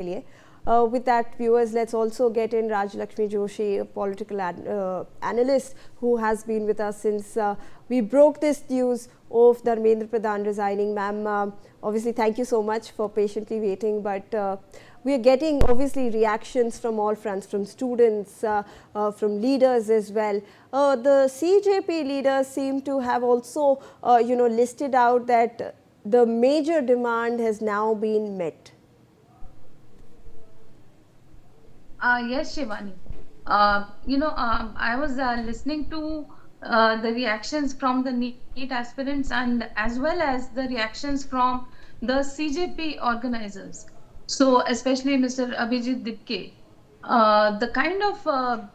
लिए with that, viewers, let's also get in Raj Lakshmi Joshi, a political analyst who has been with us since we broke this news of Dharmendra Pradhan resigning. Ma'am, obviously thank you so much for patiently waiting, but we are getting obviously reactions from all fronts, from students, from leaders as well. The CJP leaders seem to have also listed out that the major demand has now been met. Yes, Shivani. I was listening to the reactions from the NEET aspirants and as well as the reactions from the CJP organizers. So, especially Mr. Abhijit Dipke, the kind of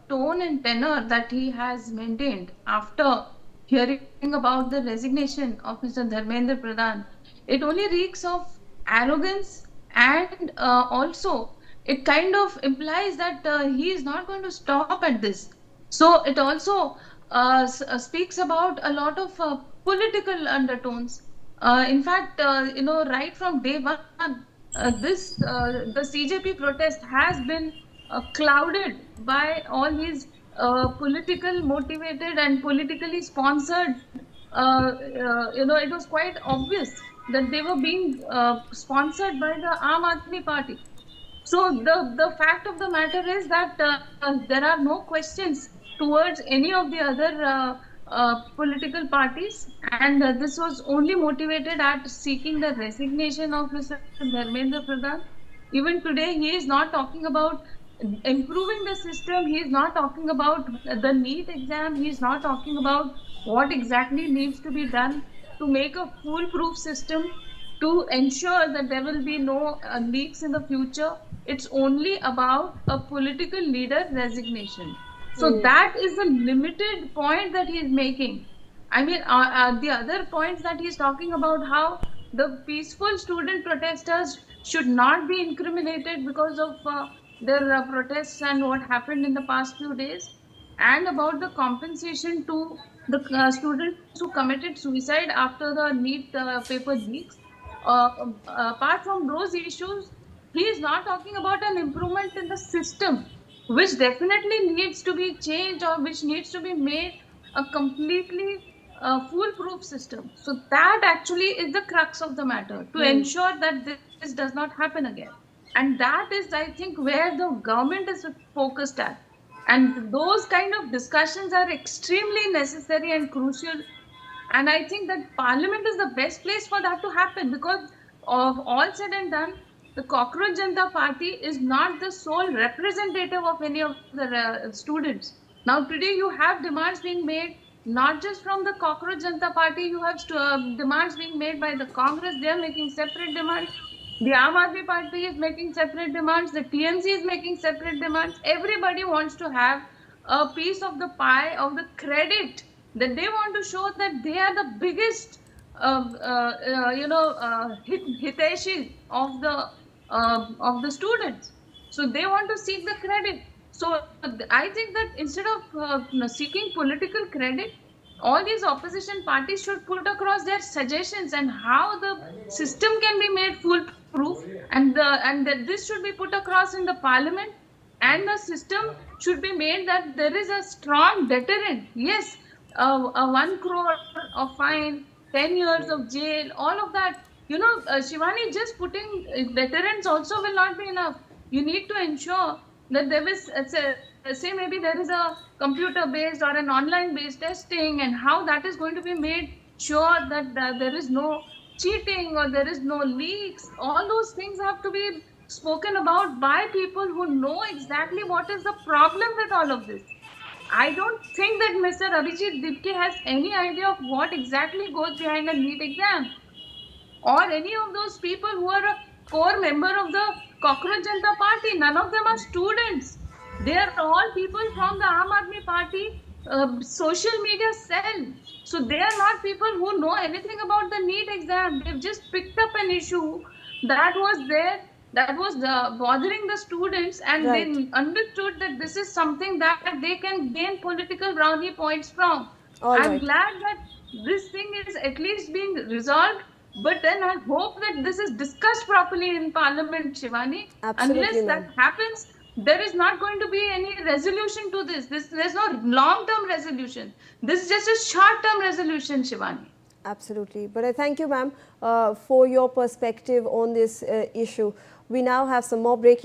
tone and tenor that he has maintained after hearing about the resignation of Mr. Dharmendra Pradhan, it only reeks of arrogance and also it kind of implies that he is not going to stop at this. So it also speaks about a lot of political undertones. In fact, right from day one, the CJP protest has been clouded by all these political motivated and politically sponsored. It was quite obvious that they were being sponsored by the Aam Aadmi Party. So the fact of the matter is that there are no questions towards any of the other political parties, and this was only motivated at seeking the resignation of Mr. Dharmendra Pradhan. Even today, he is not talking about improving the system. He is not talking about the NEET exam. He is not talking about what exactly needs to be done to make a foolproof system to ensure that there will be no leaks in the future. It's only about a political leader resignation. So that is the limited point that he is making. I mean, the other points that he's talking about how the peaceful student protesters should not be incriminated because of their protests and what happened in the past few days, and about the compensation to the students who committed suicide after the NEET paper leaks. Apart from those issues, he is not talking about an improvement in the system, which definitely needs to be changed or which needs to be made a completely foolproof system. So that actually is the crux of the matter, to ensure that this does not happen again. And that is, I think, where the government is focused at. And those kind of discussions are extremely necessary and crucial. And I think that Parliament is the best place for that to happen, because of all said and done, the Cockroach Janata Party is not the sole representative of any of the students. Now, today you have demands being made not just from the Cockroach Janata Party, you have demands being made by the Congress. They are making separate demands. The Aam Aadmi Party is making separate demands. The TMC is making separate demands. Everybody wants to have a piece of the pie of the credit, that they want to show that they are the biggest hiteshi of the students. So they want to seek the credit. So I think that instead of seeking political credit, all these opposition parties should put across their suggestions and how the system can be made foolproof, and that this should be put across in the Parliament, and the system should be made that there is a strong deterrent. Yes, a 1 crore of fine, 10 years of jail, all of that. Shivani, just putting deterrents also will not be enough. You need to ensure that there is, say maybe there is a computer-based or an online-based testing, and how that is going to be made sure that there is no cheating or there is no leaks. All those things have to be spoken about by people who know exactly what is the problem with all of this. I don't think that Mr. Abhijit Dipke has any idea of what exactly goes behind a NEET exam, or any of those people who are a core member of the Cockroach Janata Party. None of them are students. They are all people from the Aam Aadmi Party social media cell. So they are not people who know anything about the NEET exam. They've just picked up an issue that was there, that was bothering the students, and they understood that this is something that they can gain political brownie points from. I'm glad that this thing is at least being resolved, But then I hope that this is discussed properly in Parliament, Shivani. Absolutely, Unless that ma'am. happens, there is not going to be any resolution to this. There's no long-term resolution. This is just a short-term resolution, Shivani. Absolutely. But I thank you, ma'am, for your perspective on this issue. We now have some more breaking